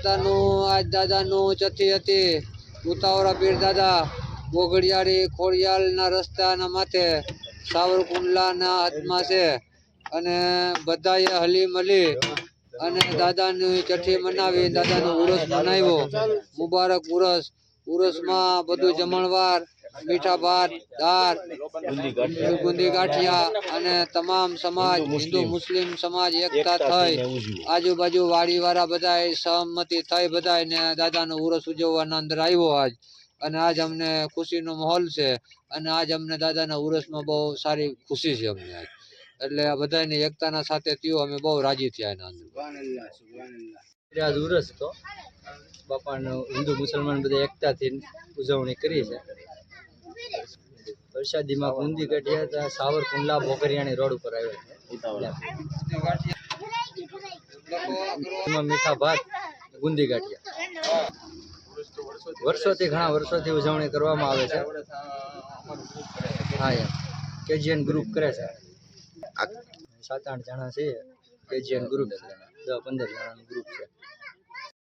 એકતાનું આજ દાદાનું ચથી હતી. ઉતાવળા પીર દાદા બોગડિયાળી ખોડિયાલના રસ્તાના માથે સાવરકુંડલાના હાથમાં છે અને બધાએ હલી મળી અને દાદાની ચઠ્ઠી મનાવી, દાદાનો ઉરસ મનાવ્યો. મુબારક ઉરસ. ઉરસમાં બધું જમણવાર, મીઠા ભાત, દાળ, ગુંદી ગાંઠિયા અને તમામ સમાજ, હિન્દુ મુસ્લિમ સમાજ એકતા થઈ, આજુબાજુ વાડીવાળા બધા સહમતિ થઈ, બધા ને દાદાનો ઉરસ ઉજવવાના અંદર આવ્યો આજ. અને આજ અમને ખુશીનો માહોલ છે અને આજ અમને દાદાના ઉરસમાં બહુ સારી ખુશી છે અમને આજ. એટલે આ બધાની એકતાના સાથે થયો, અમે બહુ રાજી થયા એના અંદર. આજ ઉરસ હતો બાપાનો, હિન્દુ મુસલમાન બધા એકતાથી ઉજવણી કરી છે. વરસાદીમાં ગુંદી ગાંઠિયા હતા, સાવરકુંડલા બોગરિયાણી રોડ ઉપર આવ્યા. એમાં મીઠા ભાત, ગુંદી ગાંઠિયા વર્ષોથી, ઘણા વર્ષોથી ઉજવણી કરવામાં આવે છે. હા યાર, કેજીએન ગ્રુપ કરે છે. 7-8 જણા છે કેજીએન ગ્રુપ, 10-15 જણાનું ગ્રુપ છે.